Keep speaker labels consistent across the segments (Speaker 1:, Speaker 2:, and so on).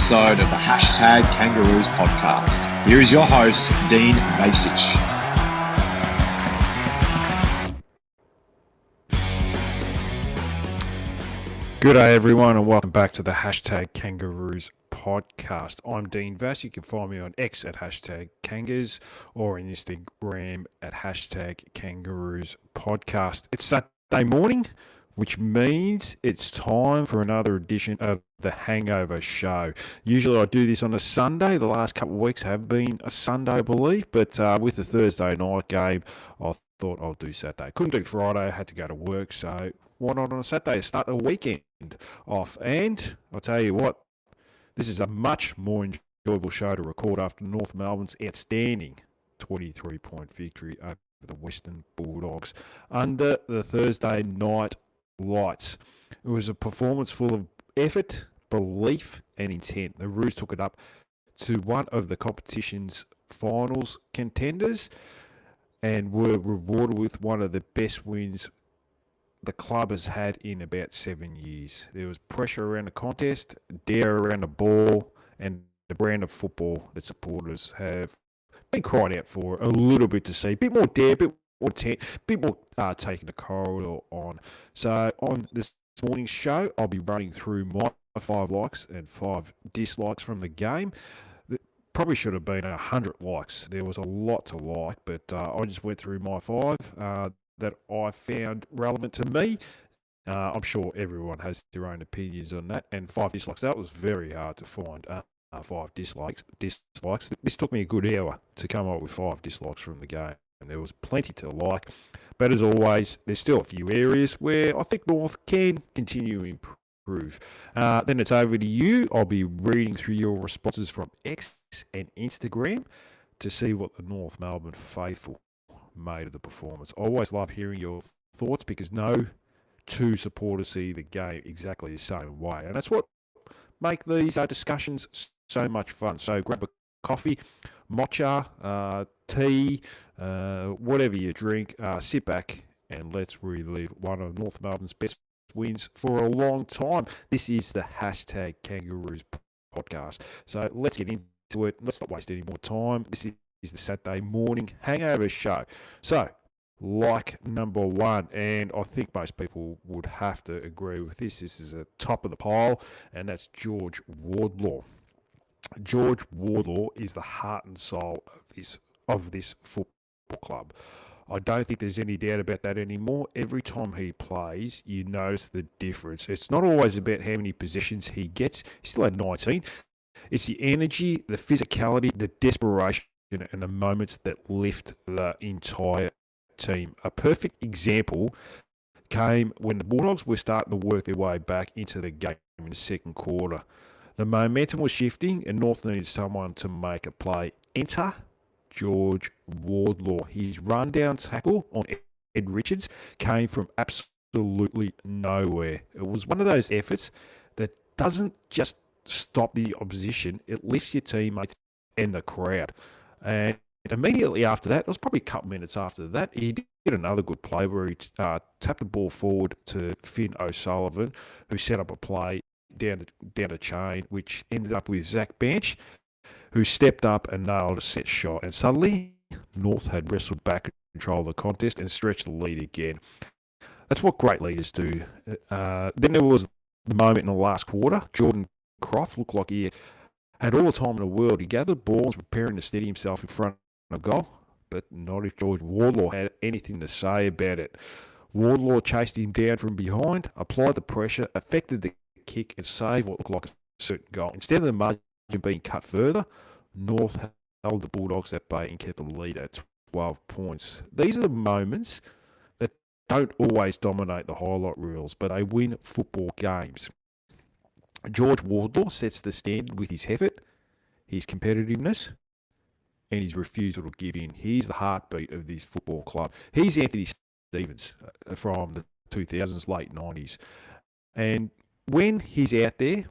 Speaker 1: episode of the Hashtag Kangaroos podcast. Here is your host, Dean Basic.
Speaker 2: Good day, everyone, and welcome back to the Hashtag Kangaroos podcast. I'm Dean Vass. You can find me on X at Hashtag Kangas or on Instagram at Hashtag Kangaroos podcast. It's Saturday morning, which means it's time for another edition of the Hangover Show. Usually I do this on a Sunday. The last couple of weeks have been a Sunday, I believe, but with the Thursday night game, I thought I'll do Saturday. Couldn't do Friday. I had to go to work, so why not on a Saturday to start the weekend off? And I'll tell you what, this is a much more enjoyable show to record after North Melbourne's outstanding 23-point victory over the Western Bulldogs under the Thursday night lights. It was a performance full of effort, belief and intent. The Roos took it up to one of the competition's finals contenders and were rewarded with one of the best wins the club has had in about 7 years. There was pressure around the contest, dare around the ball, and the brand of football that supporters have been crying out for a little bit to see. A bit more dare, a bit more intent, a bit more taking the corridor on. So on this morning's show, I'll be running through my 5 likes and 5 dislikes from the game. Probably should have been 100 likes. There was a lot to like, but I just went through my 5 that I found relevant to me. I'm sure everyone has their own opinions on that. And 5 dislikes, that was very hard to find. 5 dislikes. This took me a good hour to come up with 5 dislikes from the game. And there was plenty to like. But as always, there's still a few areas where I think North can continue to improve. Then it's over to you. I'll be reading through your responses from X and Instagram to see what the North Melbourne faithful made of the performance. I always love hearing your thoughts because no two supporters see the game exactly the same way, and that's what make these discussions so much fun. So grab a coffee, matcha, tea, whatever you drink, sit back and let's relive one of North Melbourne's best wins for a long time. This is the Hashtag Kangaroos podcast, so let's get into it. Let's not waste any more time. This is the Saturday morning hangover show. So, like number 1, and I think most people would have to agree with this. This is at top of the pile, and that's George Wardlaw. George Wardlaw is the heart and soul of this football club. I don't think there's any doubt about that anymore. Every time he plays, you notice the difference. It's not always about how many possessions he gets. He's still at 19. It's the energy, the physicality, the desperation, and the moments that lift the entire team. A perfect example came when the Bulldogs were starting to work their way back into the game in the second quarter. The momentum was shifting and North needed someone to make a play. Enter George Wardlaw. His rundown tackle on Ed Richards came from absolutely nowhere. It was one of those efforts that doesn't just stop the opposition, it lifts your teammates and the crowd. And immediately after that, it was probably a couple minutes after that, he did another good play where he tapped the ball forward to Finn O'Sullivan, who set up a play down a chain, which ended up with Zach Bench, who stepped up and nailed a set shot. And suddenly, North had wrestled back control of the contest and stretched the lead again. That's what great leaders do. Then there was the moment in the last quarter. Jordan Croft looked like he had all the time in the world. He gathered balls, preparing to steady himself in front of goal, but not if George Wardlaw had anything to say about it. Wardlaw chased him down from behind, applied the pressure, affected the kick, and saved what looked like a certain goal. Instead of the margin being cut further, North held the Bulldogs at bay and kept the lead at 12 points. These are the moments that don't always dominate the highlight reels, but they win football games. George Wardlaw sets the standard with his effort, his competitiveness, and his refusal to give in. He's the heartbeat of this football club. He's Anthony Stevens from the 2000s, late 90s. And when he's out there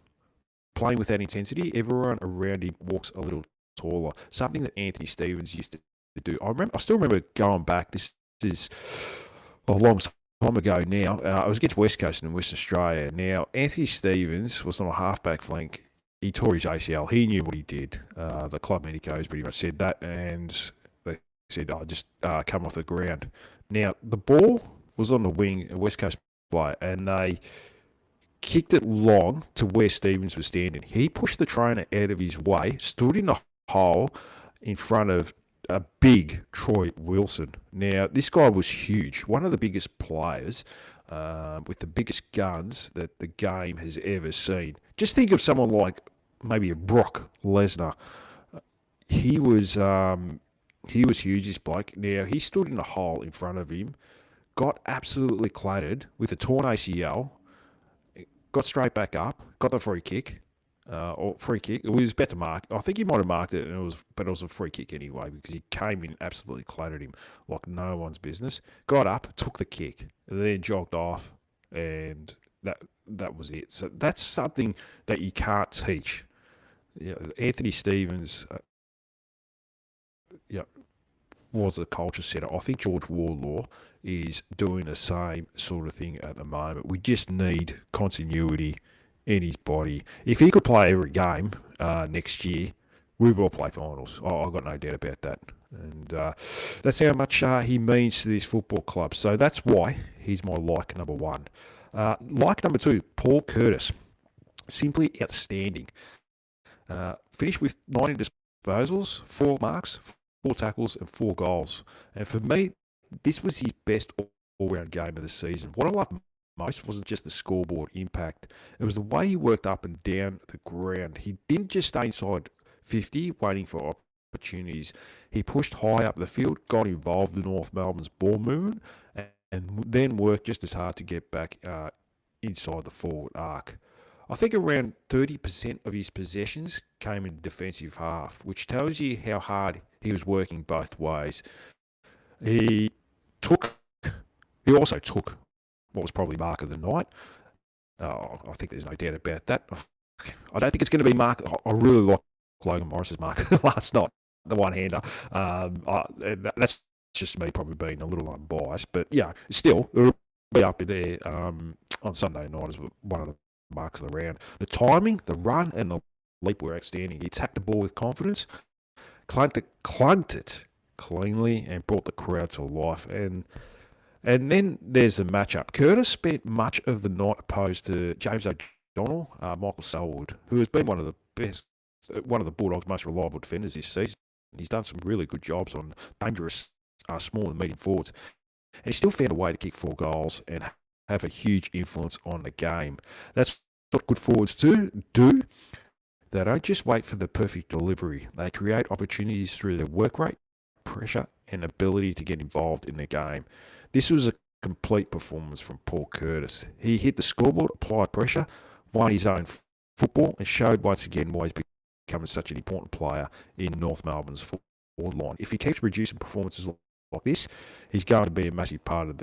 Speaker 2: playing with that intensity, everyone around him walks a little taller. Something that Anthony Stevens used to do. I still remember going back. This is a long time ago now. I was against West Coast in West Australia. Now, Anthony Stevens was on a halfback flank he tore his ACL. He knew what he did. The club medicos pretty much said that, and they said, just come off the ground. Now, the ball was on the wing, a West Coast player, and they kicked it long to where Stevens was standing. He pushed the trainer out of his way, stood in the hole in front of a big Troy Wilson. Now, this guy was huge, one of the biggest players with the biggest guns that the game has ever seen. Just think of someone like maybe a Brock Lesnar. He was huge, this bloke. Now, he stood in a hole in front of him, got absolutely clattered with a torn ACL, got straight back up, got the free kick. It was better marked. I think he might have marked it, but it was a free kick anyway because he came in, absolutely clattered him like no one's business. Got up, took the kick, and then jogged off, and that was it. So that's something that you can't teach. Anthony Stevens, was a culture setter. I think George Wardlaw is doing the same sort of thing at the moment. We just need continuity in his body. If he could play every game next year, we will play finals. I've got no doubt about that. And that's how much he means to this football club. So that's why he's my like number one. Like number two, Paul Curtis. Simply outstanding. Finished with 90 disposals, 4 marks, 4 tackles and 4 goals. And for me, this was his best all-round game of the season. What I loved most wasn't just the scoreboard impact. It was the way he worked up and down the ground. He didn't just stay inside 50 waiting for opportunities. He pushed high up the field, got involved in North Melbourne's ball movement, and then worked just as hard to get back inside the forward arc. I think around 30% of his possessions came in defensive half, which tells you how hard he was working both ways. He also took what was probably mark of the night. I think there's no doubt about that. I don't think it's going to be mark. I really like Logan Morris's mark last night, the one-hander. That's just me probably being a little unbiased, but still, it'll be up there on Sunday night as one of the marks of the round. The timing, the run, and the leap were outstanding. He attacked the ball with confidence, clunked it cleanly, and brought the crowd to life. And then there's the matchup. Curtis spent much of the night opposed to James O'Donnell, Michael Selwood, who has been one of the Bulldogs' most reliable defenders this season. He's done some really good jobs on dangerous small and medium forwards. And he still found a way to kick 4 goals and have a huge influence on the game. That's what good forwards do. They don't just wait for the perfect delivery. They create opportunities through their work rate, pressure, and ability to get involved in the game. This was a complete performance from Paul Curtis. He hit the scoreboard, applied pressure, won his own football, and showed once again why he's becoming such an important player in North Melbourne's forward line. If he keeps producing performances like this, he's going to be a massive part of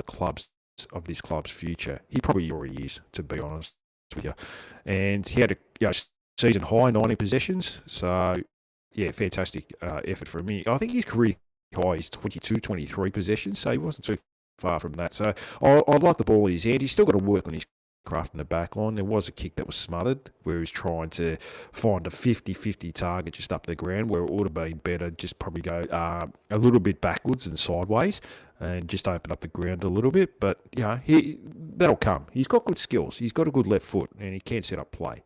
Speaker 2: this club's future. He probably already is, to be honest with you. And he had a season high 90 possessions. So, fantastic effort from him. I think his career high is 22, 23 possessions, so he wasn't too far from that. So I like the ball in his hand. He's still got to work on his craft in the back line. There was a kick that was smothered where he was trying to find a 50-50 target just up the ground where it would have been better just probably go a little bit backwards and sideways and just open up the ground a little bit. But, that'll come. He's got good skills. He's got a good left foot and he can set up play.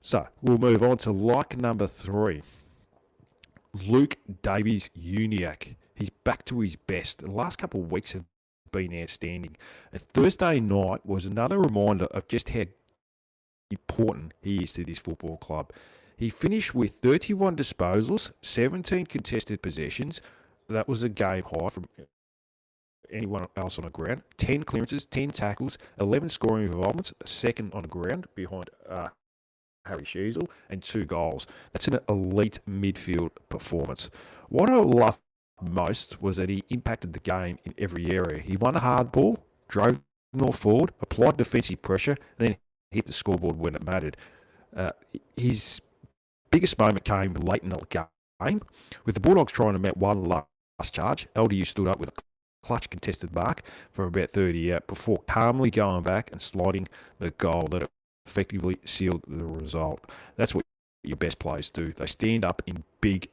Speaker 2: So we'll move on to like number 3. Luke Davies-Uniacke. He's back to his best. The last couple of weeks have been outstanding. And Thursday night was another reminder of just how important he is to this football club. He finished with 31 disposals, 17 contested possessions. That was a game high from anyone else on the ground. 10 clearances, 10 tackles, 11 scoring involvements, a second on the ground behind Harry Sheasel, and 2 goals. That's an elite midfield performance. What I love most was that he impacted the game in every area. He won a hard ball, drove north forward, applied defensive pressure, and then hit the scoreboard when it mattered. His biggest moment came late in the game, with the Bulldogs trying to mount one last charge. LDU stood up with a clutch contested mark from about 30 out before calmly going back and sliding the goal that it effectively sealed the result. That's what your best players do. They stand up in the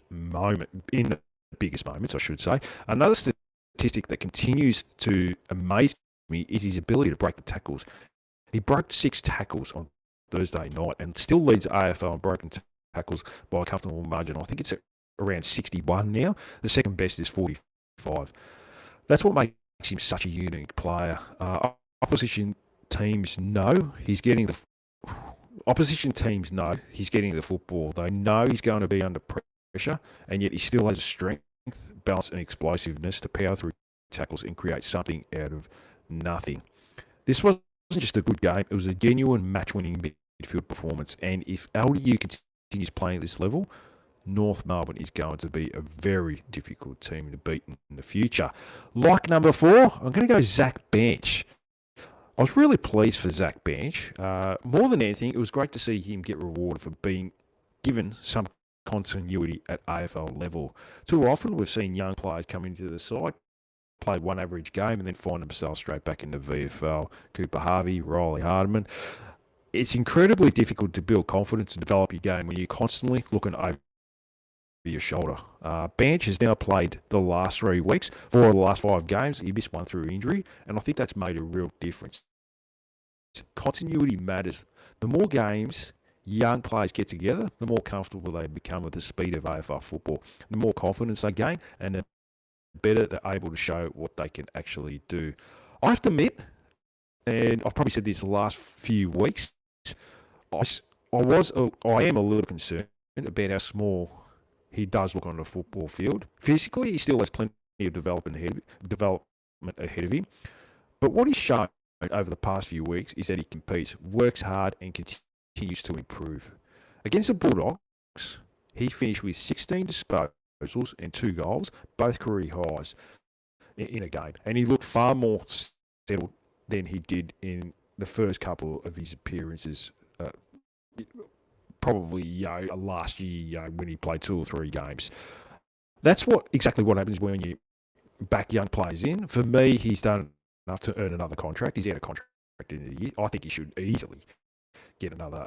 Speaker 2: biggest moments, I should say. Another statistic that continues to amaze me is his ability to break the tackles. He broke 6 tackles on Thursday night and still leads AFL in broken tackles by a comfortable margin. I think it's around 61 now. The second best is 45. That's what makes him such a unique player. Opposition teams know he's getting the football. They know he's going to be under pressure, and yet he still has the strength, balance, and explosiveness to power through tackles and create something out of nothing. This wasn't just a good game; it was a genuine match-winning midfield performance. And if LDU continues playing at this level, North Melbourne is going to be a very difficult team to beat in the future. Like number 4, I'm going to go Zach Bench. I was really pleased for Zach Bench. More than anything, it was great to see him get rewarded for being given some continuity at AFL level. Too often, we've seen young players come into the side, play one average game, and then find themselves straight back into VFL. Cooper Harvey, Riley Hardiman. It's incredibly difficult to build confidence and develop your game when you're constantly looking over your shoulder. Bench has now played the last 3 weeks. 4 of the last 5 games, he missed 1 through injury, and I think that's made a real difference. Continuity matters. The more games young players get together, the more comfortable they become with the speed of AFL football. The more confidence they gain, and the better they're able to show what they can actually do. I have to admit, and I've probably said this the last few weeks, I am a little concerned about how small he does look on the football field. Physically, he still has plenty of development ahead of him. But what he's shown over the past few weeks is that he competes, works hard, and continues to improve. Against the Bulldogs, he finished with 16 disposals and 2 goals, both career highs in a game. And he looked far more settled than he did in the first couple of his appearances. Probably last year when he played 2 or 3 games. That's exactly what happens when you back young players in. For me, he's done enough to earn another contract. He's out of contract in the year. I think he should easily get another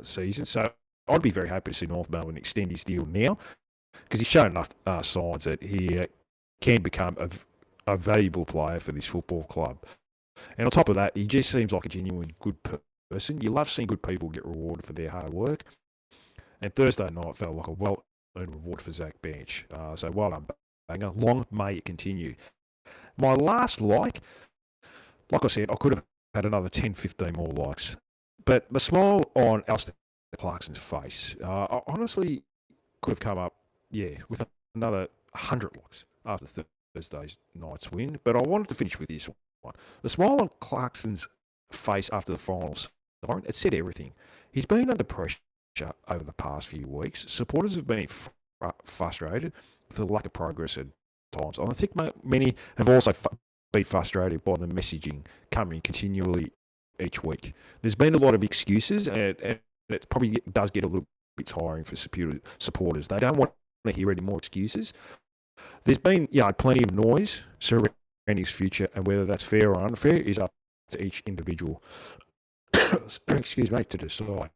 Speaker 2: season. So I'd be very happy to see North Melbourne extend his deal now, because he's shown enough signs that he can become a valuable player for this football club. And on top of that, he just seems like a genuine good person. You love seeing good people get rewarded for their hard work. And Thursday night felt like a well-earned reward for Zach Bench. So well done, Banger. Long may it continue. My last like I said, I could have had another 10, 15 more likes. But the smile on Alistair Clarkson's face, I honestly could have come up, with another 100 likes after Thursday's night's win. But I wanted to finish with this one. The smile on Clarkson's face after the finals, it said everything. He's been under pressure over the past few weeks. Supporters have been frustrated with the lack of progress at times. I think many have also been frustrated by the messaging coming continually each week. There's been a lot of excuses, and it probably does get a little bit tiring for supporters. They don't want to hear any more excuses. There's been plenty of noise surrounding his future, and whether that's fair or unfair is up to each individual to decide.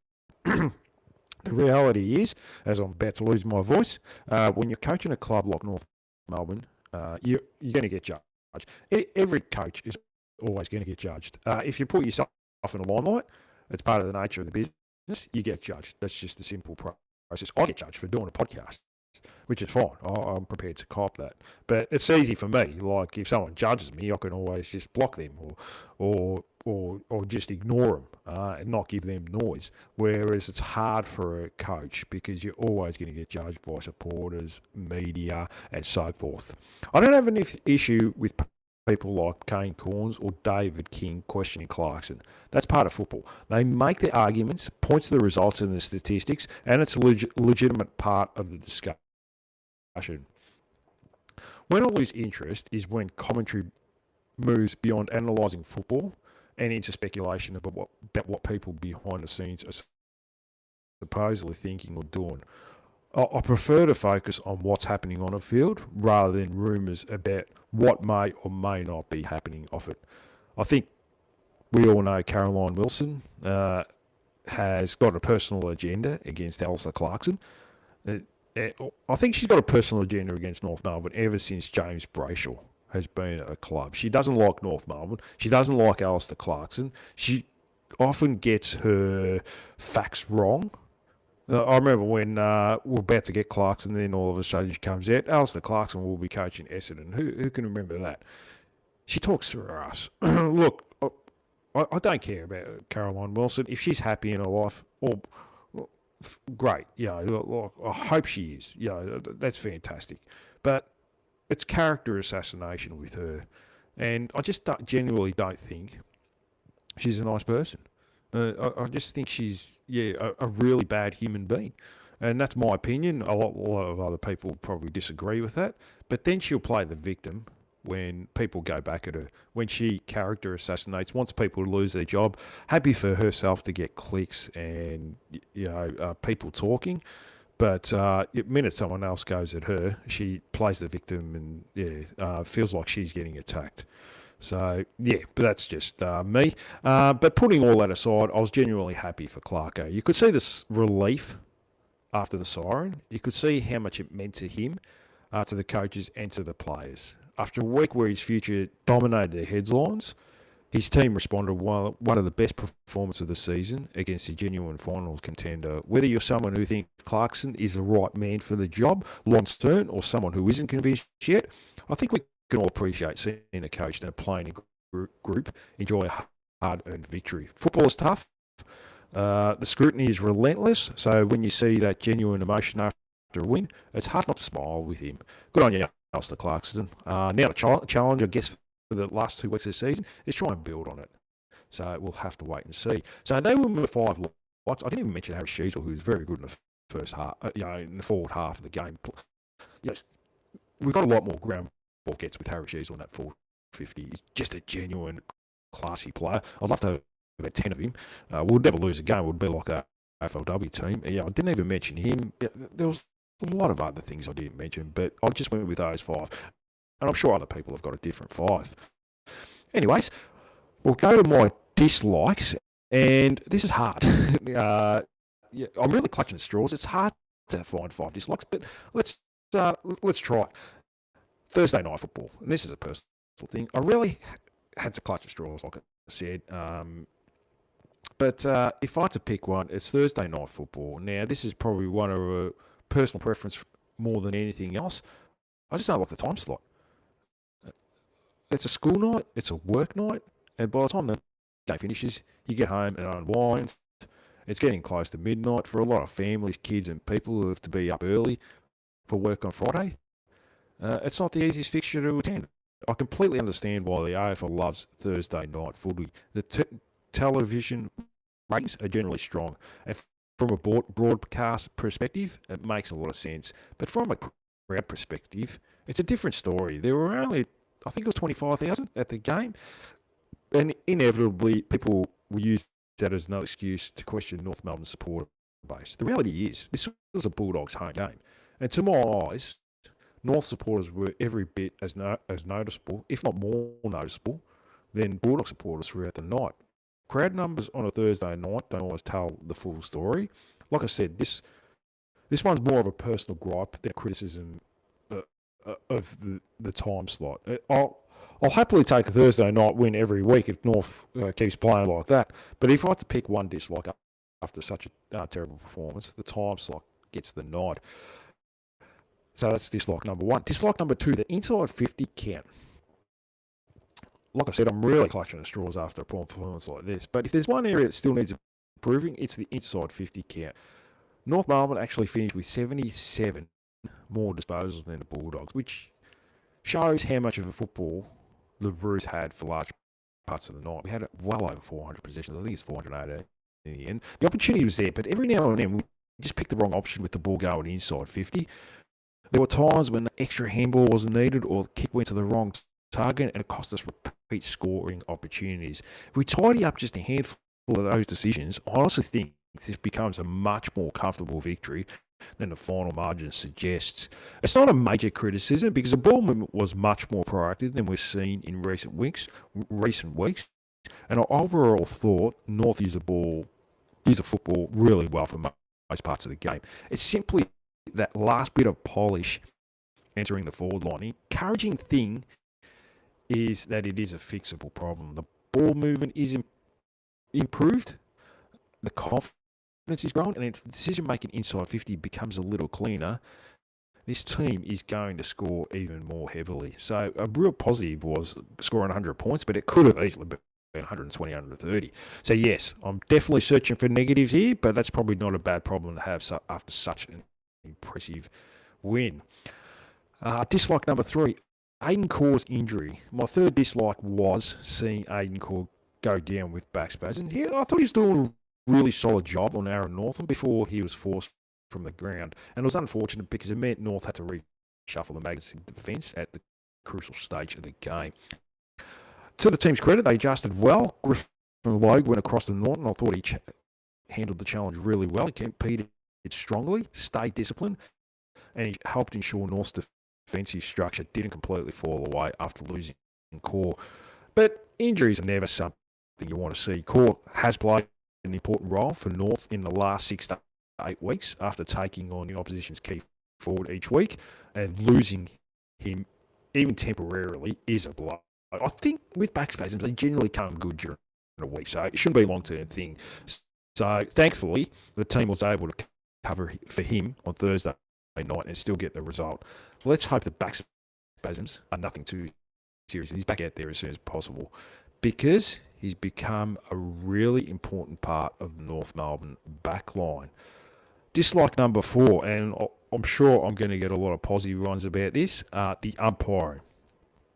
Speaker 2: The reality is, as I'm about to lose my voice, when you're coaching a club like North Melbourne, you're going to get judged. Every coach is always going to get judged. If you put yourself in the limelight, it's part of the nature of the business, you get judged. That's just the simple process. I get judged for doing a podcast, which is fine. I'm prepared to cop that. But it's easy for me. Like, if someone judges me, I can always just block them or just ignore them and not give them noise. Whereas it's hard for a coach because you're always going to get judged by supporters, media, and so forth. I don't have an issue with people like Kane Cornes or David King questioning Clarkson. That's part of football. They make their arguments, points to the results and the statistics, and it's a legitimate part of the discussion. When I lose interest is when commentary moves beyond analysing football and into speculation about what people behind the scenes are supposedly thinking or doing. I prefer to focus on what's happening on a field rather than rumours about what may or may not be happening off it. I think we all know Caroline Wilson has got a personal agenda against Alistair Clarkson. Uh, I think she's got a personal agenda against North Melbourne ever since James Brayshaw has been at a club. She doesn't like North Melbourne. She doesn't like Alistair Clarkson. She often gets her facts wrong. I remember when we're about to get Clarkson, then all of a sudden she comes out, Alistair Clarkson will be coaching Essendon. Who can remember that? She talks through her ass. Look, I don't care about Caroline Wilson. If she's happy in her life, great. I hope she is. That's fantastic. But it's character assassination with her. And I just genuinely don't think she's a nice person. I just think she's a really bad human being. And that's my opinion. A lot of other people probably disagree with that. But then she'll play the victim when people go back at her, when she character assassinates, wants people to lose their job, happy for herself to get clicks and people talking. But the minute someone else goes at her, she plays the victim and feels like she's getting attacked. So, but that's just me. But putting all that aside, I was genuinely happy for Clarko. You could see this relief after the siren. You could see how much it meant to him, to the coaches and to the players. After a week where his future dominated the headlines, his team responded with one of the best performances of the season against a genuine finals contender. Whether you're someone who thinks Clarkson is the right man for the job, long term, or someone who isn't convinced yet, I think we can all appreciate seeing a coach and a playing group enjoy a hard-earned victory. Football is tough. The scrutiny is relentless, so when you see that genuine emotion after a win, it's hard not to smile with him. Good on you, Alistair Clarkson. Now the challenge, I guess, for the last 2 weeks of the season is try and build on it. So we'll have to wait and see. So they were with 5 lots. I didn't even mention Harry Sheasel, who was very good in the first half, in the forward half of the game. Yes, we've got a lot more ground ball gets with Harry Sheasel in that 450. He's just a genuine, classy player. I'd love to have about 10 of him. We'll never lose a game. We'll be like a AFLW team. I didn't even mention him. There was a lot of other things I didn't mention, but I just went with those 5. And I'm sure other people have got a different 5. Anyways, we'll go to my dislikes, and this is hard. I'm really clutching at straws. It's hard to find 5 dislikes, but let's try. Thursday night football, and this is a personal thing. I really had to clutch at straws, like I said. But if I had to pick one, it's Thursday night football. Now, this is probably one of a personal preference more than anything else. I just don't like the time slot. It's a school night, it's a work night, and by the time the game finishes, you get home and unwind. It's getting close to midnight for a lot of families, kids, and people who have to be up early for work on Friday. It's not the easiest fixture to attend. I completely understand why the AFL loves Thursday night footy. The television ratings are generally strong, and from a broadcast perspective, it makes a lot of sense. But from a crowd perspective, it's a different story. There were only, I think it was 25,000 at the game, and inevitably people will use that as no excuse to question North Melbourne's supporter base. The reality is, this was a Bulldogs home game, and to my eyes, North supporters were every bit as noticeable, if not more noticeable, than Bulldog supporters throughout the night. Crowd numbers on a Thursday night don't always tell the full story. Like I said, this one's more of a personal gripe than a criticism of the time slot. I'll happily take a Thursday night win every week if North keeps playing like that. But if I had to pick one dislike after such a terrible performance, the time slot gets the nod. So that's dislike number 1. Dislike number 2, the inside 50 count. Like I said, I'm really clutching at straws after a poor performance like this. But if there's one area that still needs improving, it's the inside 50 count. North Melbourne actually finished with 77 more disposals than the Bulldogs, which shows how much of a football the Roos had for large parts of the night. We had well over 400 possessions. I think it's 480 in the end. The opportunity was there, but every now and then we just picked the wrong option with the ball going inside 50. There were times when the extra handball wasn't needed or the kick went to the wrong target and it cost us repeat scoring opportunities. If we tidy up just a handful of those decisions, I honestly think this becomes a much more comfortable victory than the final margin suggests. It's not a major criticism because the ball movement was much more proactive than we've seen in recent weeks. And I overall thought North used the ball use the football really well for most parts of the game. It's simply that last bit of polish entering the forward line. The encouraging thing is that it is a fixable problem. The ball movement is improved, the confidence is grown, and if the decision-making inside 50 becomes a little cleaner, this team is going to score even more heavily. So a real positive was scoring 100 points, but it could have easily been 120, 130. So yes, I'm definitely searching for negatives here, but that's probably not a bad problem to have after such an impressive win. Dislike number 3, Aiden Corr's injury. My third dislike was seeing Aiden Corr go down with back spasms. I thought he was doing a really solid job on Aaron Northam before he was forced from the ground. And it was unfortunate because it meant North had to reshuffle the Magnus defence at the crucial stage of the game. To the team's credit, they adjusted well. Griffin Logue went across the Norton. I thought he handled the challenge really well. He competed strongly, stayed disciplined, and he helped ensure North's defensive structure didn't completely fall away after losing Corr. But injuries are never something you want to see. Corr has played an important role for North in the last 6 to 8 weeks after taking on the opposition's key forward each week, and losing him, even temporarily, is a blow. I think with back spasms, they generally come good during a week, so it shouldn't be a long-term thing. So thankfully, the team was able to cover for him on Thursday night and still get the result. Let's hope the back spasms are nothing too serious. He's back out there as soon as possible, because he's become a really important part of the North Melbourne backline. Dislike number 4, and I'm sure I'm going to get a lot of positive ones about this, the umpiring.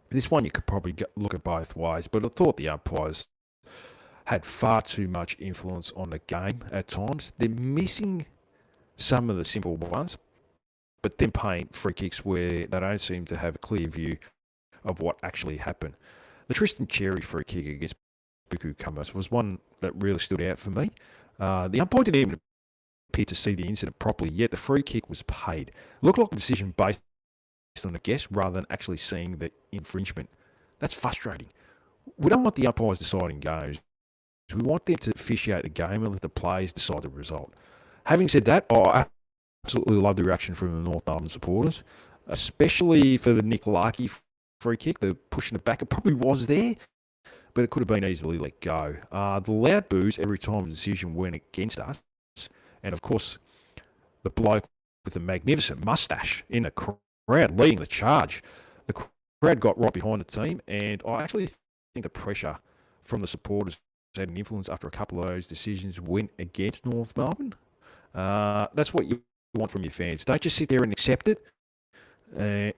Speaker 2: This one you could probably look at both ways, but I thought the umpires had far too much influence on the game at times. They're missing some of the simple ones, but then paying free kicks where they don't seem to have a clear view of what actually happened. The Tristan Cherry free kick against Buku Cummins was one that really stood out for me. The umpire didn't even appear to see the incident properly, yet the free kick was paid. It looked like a decision based on a guess rather than actually seeing the infringement. That's frustrating. We don't want the umpires deciding games. We want them to officiate the game and let the players decide the result. Having said that, I absolutely love the reaction from the North Melbourne supporters, especially for the Nick Larkey free kick, the pushing it back. It probably was there, but it could have been easily let go. The loud boos every time the decision went against us, and of course, the bloke with the magnificent moustache in the crowd leading the charge. The crowd got right behind the team, and I actually think the pressure from the supporters had an influence after a couple of those decisions went against North Melbourne. That's what you want from your fans. Don't just sit there and accept it.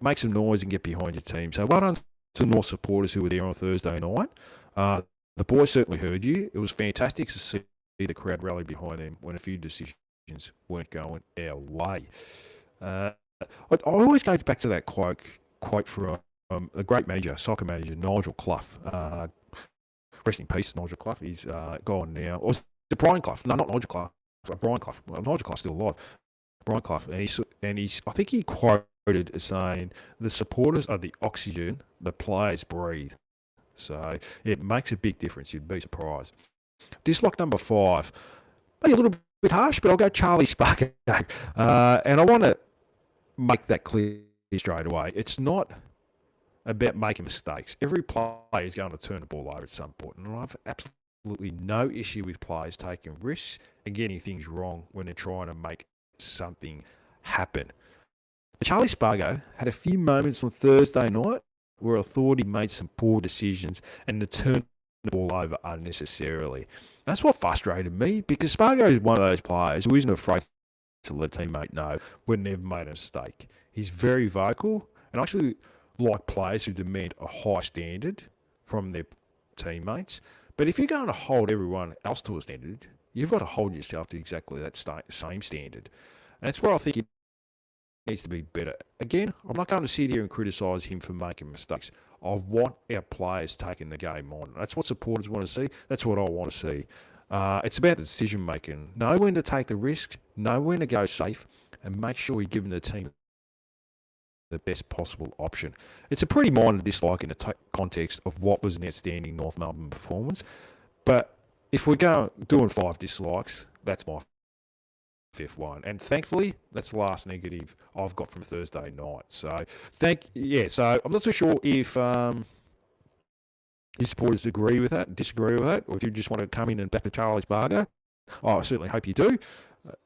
Speaker 2: Make some noise and get behind your team. So well done to North supporters who were there on Thursday night. The boys certainly heard you. It was fantastic to see the crowd rally behind them when a few decisions weren't going our way. I always go back to that quote from a great manager, soccer manager, Nigel Clough. Rest in peace, Nigel Clough. He's gone now. Or was it Brian Clough? No, not Nigel Clough. Brian Clough. Well, Nigel Clough's still alive. Brian Clough. And he's I think he quoted as saying, the supporters are the oxygen the players breathe. So it makes a big difference. You'd be surprised. Dislike number 5. Maybe a little bit harsh, but I'll go Charlie Spargo. And I want to make that clear straight away. It's not about making mistakes. Every player is going to turn the ball over at some point, and I have absolutely no issue with players taking risks and getting things wrong when they're trying to make something happen. But Charlie Spargo had a few moments on Thursday night where I thought he made some poor decisions and turned the ball over unnecessarily. That's what frustrated me, because Spargo is one of those players who isn't afraid to let a teammate know when they've made a mistake. He's very vocal, and I actually like players who demand a high standard from their teammates. But if you're going to hold everyone else to a standard, you've got to hold yourself to exactly that same standard. And that's where I think it needs to be better. Again, I'm not going to sit here and criticise him for making mistakes. I want our players taking the game on. That's what supporters want to see. That's what I want to see. It's about the decision making. Know when to take the risk, know when to go safe, and make sure you're giving the team the best possible option. It's a pretty minor dislike in the context of what was an outstanding North Melbourne performance. But if we're doing 5 dislikes, that's my fifth one. And thankfully, that's the last negative I've got from Thursday night. So, so I'm not so sure if your supporters agree with that, disagree with that, or if you just want to come in and back the Charlie's Bargo. Oh, I certainly hope you do.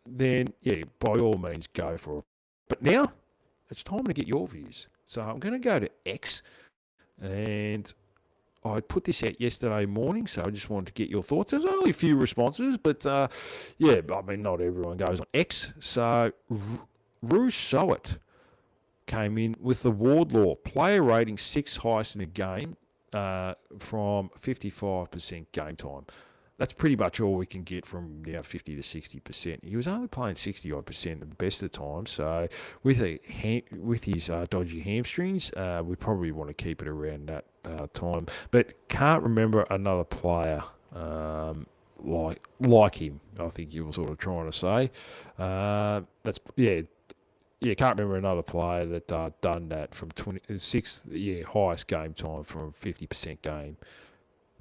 Speaker 2: Then, by all means, go for it. But now, it's time to get your views. So I'm going to go to X, and I put this out yesterday morning, so I just wanted to get your thoughts. There's only a few responses, but not everyone goes on X. So Rue Sowett came in with the Wardlaw player rating 6th highest in the game from 55% game time. That's pretty much all we can get from 50 to 60%. He was only playing 60-odd% the best of the time. So with his dodgy hamstrings, we probably want to keep it around that time. But can't remember another player like him. I think you were sort of trying to say. Can't remember another player that done that from 26th highest game time from 50% game.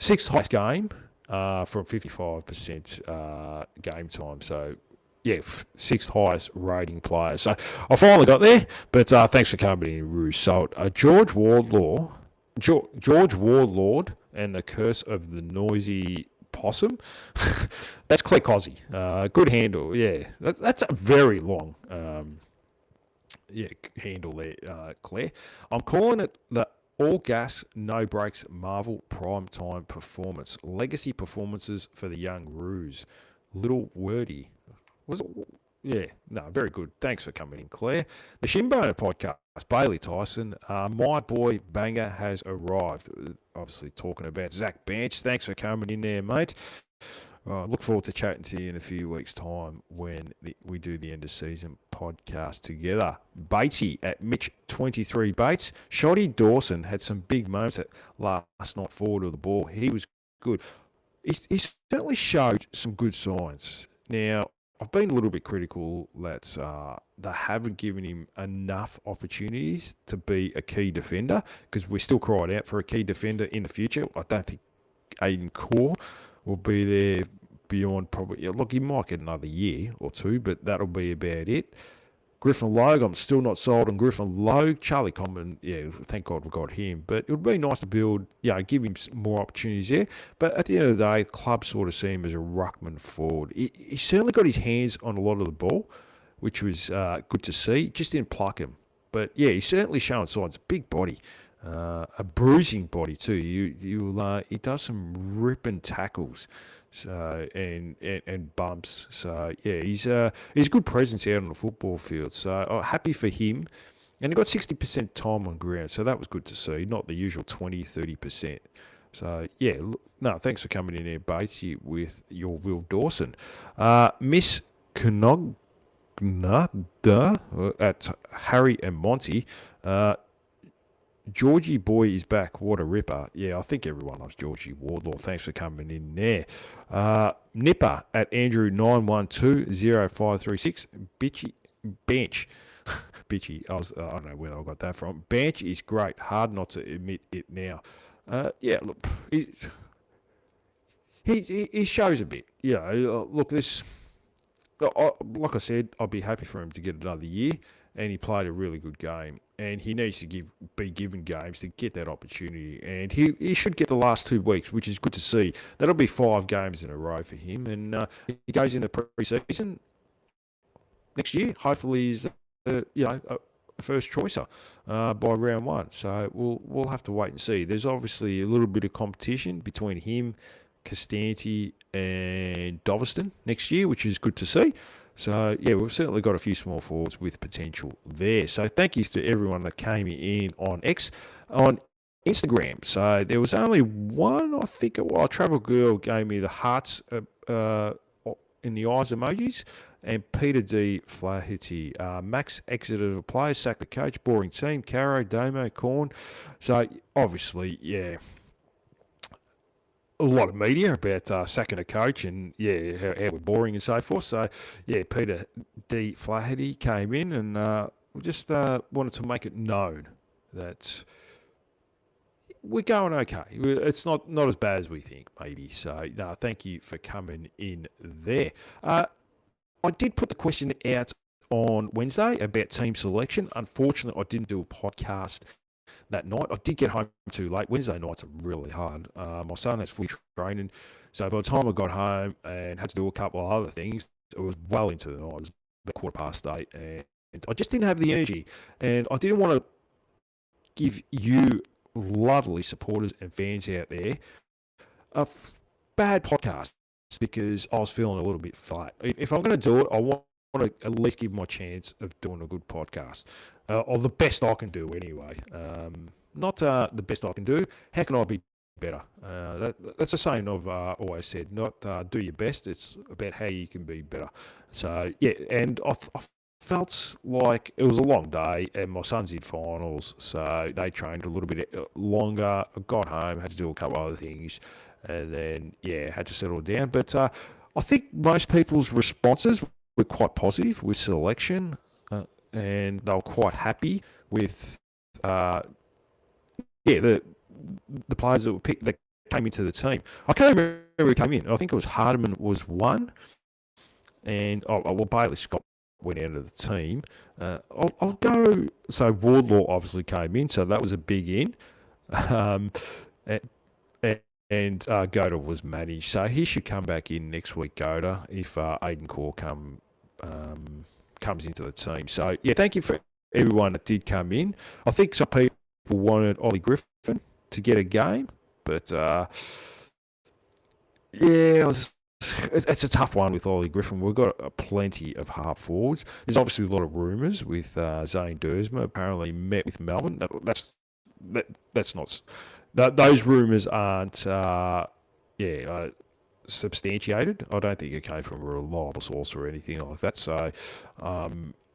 Speaker 2: 6th highest game. From 55% game time. So, 6th highest rating player. So, I finally got there, but thanks for coming in, Ruse Salt. George Wardlord and the Curse of the Noisy Possum. That's Claire Cozzy. Good handle, That's a very long handle there, Claire. I'm calling it the all gas, no brakes Marvel primetime performance. Legacy performances for the young Ruse. Little wordy. Was it? Yeah, no, very good. Thanks for coming in, Claire. The Shinboner podcast, Bailey Tyson. My boy Banger has arrived. Obviously talking about Zach Banch. Thanks for coming in there, mate. Look forward to chatting to you in a few weeks' time when we do the end of season podcast together. Batesy at Mitch23 Bates. Shoddy Dawson had some big moments at last night forward of the ball. He was good. He certainly showed some good signs. Now, I've been a little bit critical that they haven't given him enough opportunities to be a key defender because we're still crying out for a key defender in the future. I don't think Aiden Core will be there beyond probably... Look, he might get another year or two, but that'll be about it. Griffin Logue, I'm still not sold on Griffin Logue. Charlie Comben, thank God we got him. But it would be nice to build, give him more opportunities there. But at the end of the day, the club sort of see him as a ruckman forward. He certainly got his hands on a lot of the ball, which was good to see. Just didn't pluck him. But, he's certainly showing signs. Big body. A bruising body too. He does some ripping tackles, so and bumps. So he's a good presence out on the football field. So happy for him, and he got 60% time on ground. So that was good to see. Not the usual 20-30%. So thanks for coming in there, Batesy, with your Will Dawson, Miss Canogna at Harry and Monty. Georgie Boy is back. What a ripper. I think everyone loves Georgie Wardlaw. Thanks for coming in there. Nipper at Andrew 91200536. Bench. Bitchy. I don't know where I got that from. Bench is great. Hard not to admit it now. Look. He shows a bit. Look, this... Like I said, I'd be happy for him to get another year, and he played a really good game. And he needs to be given games to get that opportunity. And he should get the last 2 weeks, which is good to see. That'll be 5 games in a row for him. And he goes into pre-season next year. Hopefully he's a first choicer by round 1. So we'll have to wait and see. There's obviously a little bit of competition between him, Costanti and Doveston next year, which is good to see. So, we've certainly got a few small forwards with potential there. So, thank you to everyone that came in on X, on Instagram. So, there was only one, I think it was. Travel Girl gave me the hearts in the eyes emojis. And Peter D. Flaherty. Max exited a player, sacked the coach, boring team. Caro, Damo, Corn. So, obviously, a lot of media about sacking a coach and how we're boring and so forth. So Peter D. Flaherty came in and we just wanted to make it known that we're going okay. It's not as bad as we think, maybe. So, no, thank you for coming in there. I did put the question out on Wednesday about team selection. Unfortunately, I didn't do a podcast that night. I did get home too late. Wednesday nights are really hard. My son has full training, so by the time I got home and had to do a couple of other things, it was well into the night. It was about 8:15, and I just didn't have the energy, and I didn't want to give you lovely supporters and fans out there a bad podcast because I was feeling a little bit flat. If I'm going to do it, I want to at least give my chance of doing a good podcast, or the best I can do anyway. Not the best I can do. How can I be better? That's the saying I've always said. Not do your best. It's about how you can be better. So yeah, and I felt like it was a long day, and my son's in finals, so they trained a little bit longer. I got home, had to do a couple of other things, and then yeah, had to settle down. But I think most people's responses were quite positive with selection, and they were quite happy with the players that were picked that came into the team. I can't remember who came in. I think it was Hardiman was one, and Bailey Scott went out of the team. I'll go. So Wardlaw obviously came in, so that was a big in. And Goda was managed, so he should come back in next week. Goda, if Aiden Core comes into the team. So yeah, thank you for everyone that did come in. I think some people wanted Ollie Griffin to get a game, but it's a tough one with Ollie Griffin. We've got plenty of half forwards. There's obviously a lot of rumours with Zane Dersma apparently met with Melbourne. That's not. Those rumours aren't substantiated. I don't think it came from a reliable source or anything like that. So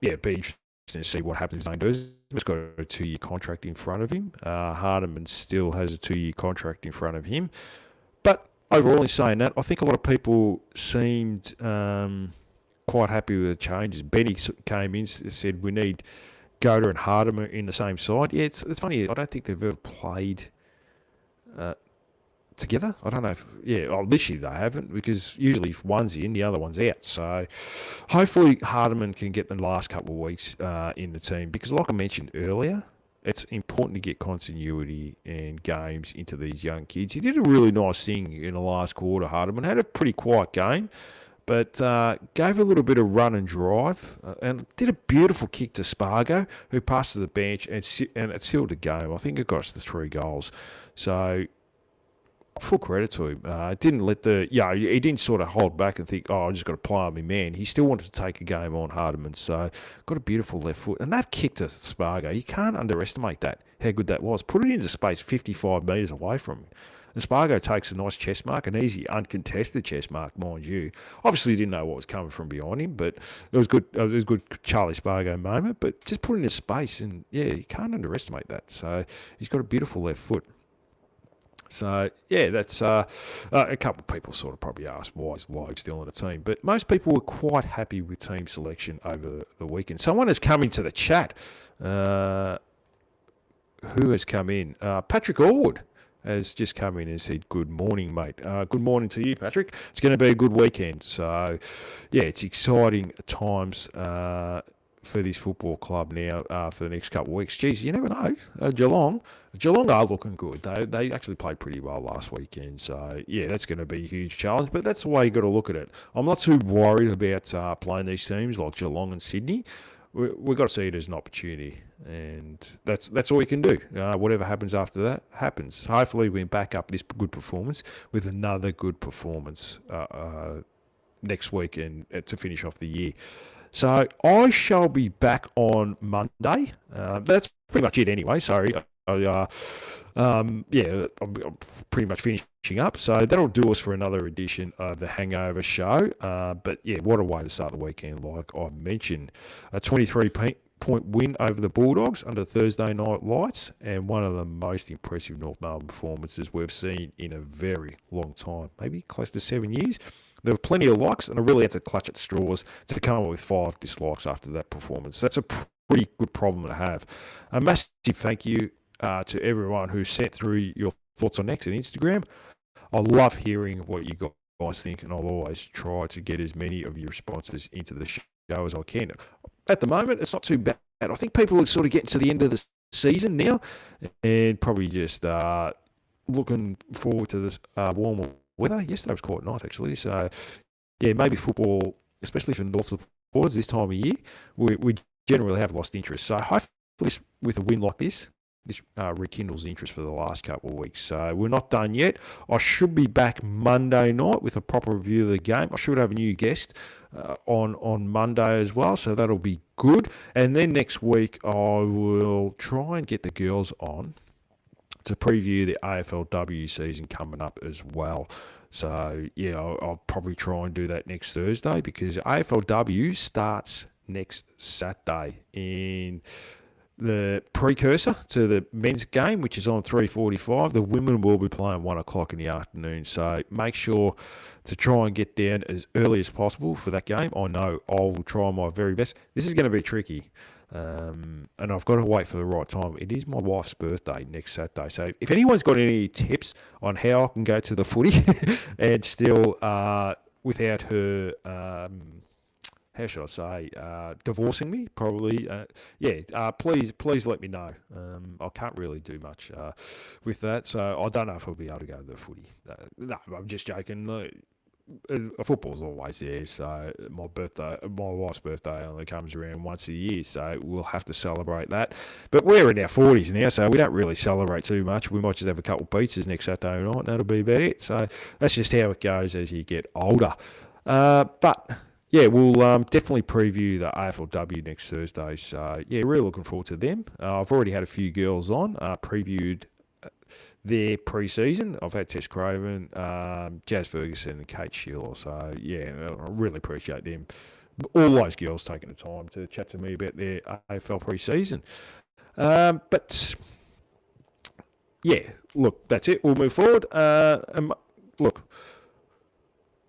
Speaker 2: it'd be interesting to see what happens. Zane Dersma's got a 2-year contract in front of him. Hardiman still has a 2-year contract in front of him. But overall, in saying that, I think a lot of people seemed quite happy with the changes. Benny came in and said we need Goda and Hardiman in the same side. Yeah, it's funny. I don't think they've ever played together. I don't know if, literally they haven't, because usually if one's in, the other one's out. So hopefully Hardiman can get the last couple of weeks in the team, because like I mentioned earlier, it's important to get continuity and games into these young kids. He did a really nice thing in the last quarter. Hardiman had a pretty quiet game, but gave a little bit of run and drive, and did a beautiful kick to Spargo, who passed to the bench, and it sealed the game. I think it got us the 3 goals. So full credit to him. Didn't let he didn't sort of hold back and think, I just got to play on my man. He still wanted to take a game on Hardiman, so got a beautiful left foot. And that kick to Spargo, you can't underestimate that, how good that was. Put it into space 55 metres away from him. And Spargo takes a nice chest mark, an easy, uncontested chest mark, mind you. Obviously, he didn't know what was coming from behind him, but it was good. It was a good Charlie Spargo moment. But just put it into space, and you can't underestimate that. So he's got a beautiful left foot. So, that's a couple of people sort of probably asked why is Logue still in the team. But most people were quite happy with team selection over the weekend. Someone has come into the chat. Who has come in? Patrick Allwood has just come in and said, good morning, mate. Good morning to you, Patrick. It's going to be a good weekend. So, it's exciting times for this football club now for the next couple of weeks. Geez, you never know. Geelong are looking good. They actually played pretty well last weekend. So, that's going to be a huge challenge. But that's the way you got to look at it. I'm not too worried about playing these teams like Geelong and Sydney. We've got to see it as an opportunity. And that's all we can do. Whatever happens after that, happens. Hopefully we back up this good performance with another good performance next week and to finish off the year. So I shall be back on Monday. That's pretty much it anyway. Sorry. I'm pretty much finishing up. So that'll do us for another edition of the Hangover Show. But what a way to start the weekend, like I mentioned. A 23-point win over the Bulldogs under Thursday night lights, and one of the most impressive North Melbourne performances we've seen in a very long time, maybe close to 7 years. There were plenty of likes, and I really had to clutch at straws to come up with 5 dislikes after that performance. That's a pretty good problem to have. A massive thank you to everyone who sent through your thoughts on X and Instagram. I love hearing what you guys think, and I'll always try to get as many of your responses into the show as I can. At the moment, it's not too bad. I think people are sort of getting to the end of the season now and probably just looking forward to this warmer weather. Yesterday was quite nice, actually. So, yeah, maybe football, especially for North supporters this time of year, we generally have lost interest. So, hopefully, with a win like this rekindles interest for the last couple of weeks. So we're not done yet. I should be back Monday night with a proper review of the game. I should have a new guest on Monday as well, so that'll be good. And then next week I will try and get the girls on to preview the AFLW season coming up as well. So, yeah, I'll probably try and do that next Thursday because AFLW starts next Saturday in the precursor to the men's game, which is on 3:45. The women will be playing 1 o'clock in the afternoon. So make sure to try and get down as early as possible for that game. I know I'll try my very best. This is going to be tricky. And I've got to wait for the right time. It is my wife's birthday next Saturday. So if anyone's got any tips on how I can go to the footy and still, without her, how should I say, divorcing me, probably. Please let me know. I can't really do much with that, so I don't know if I'll be able to go to the footy. No, I'm just joking. Football's always there, so my wife's birthday only comes around once a year, so we'll have to celebrate that. But we're in our 40s now, so we don't really celebrate too much. We might just have a couple of pizzas next Saturday night, and that'll be about it. So that's just how it goes as you get older. But yeah, we'll definitely preview the AFLW next Thursday. So, yeah, really looking forward to them. I've already had a few girls on, previewed their pre-season. I've had Tess Craven, Jazz Ferguson and Kate Sheila. So, yeah, I really appreciate them. All those girls taking the time to chat to me about their AFL pre-season. But, yeah, look, that's it. We'll move forward. Look,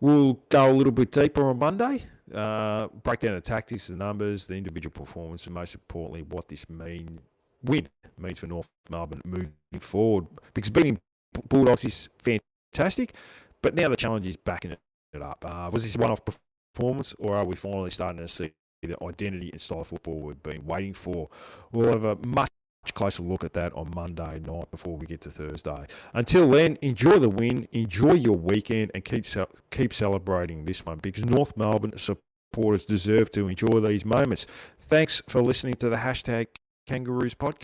Speaker 2: we'll go a little bit deeper on Monday, break down the tactics, the numbers, the individual performance, and most importantly, what this win means for North Melbourne moving forward. Because beating Bulldogs is fantastic, but now the challenge is backing it up. Was this one-off performance, or are we finally starting to see the identity and style of football we've been waiting for? We'll have a much closer look at that on Monday night before we get to Thursday. Until then, enjoy the win, enjoy your weekend, and keep celebrating this one because North Melbourne supporters deserve to enjoy these moments. Thanks for listening to the Hashtag Kangaroos podcast.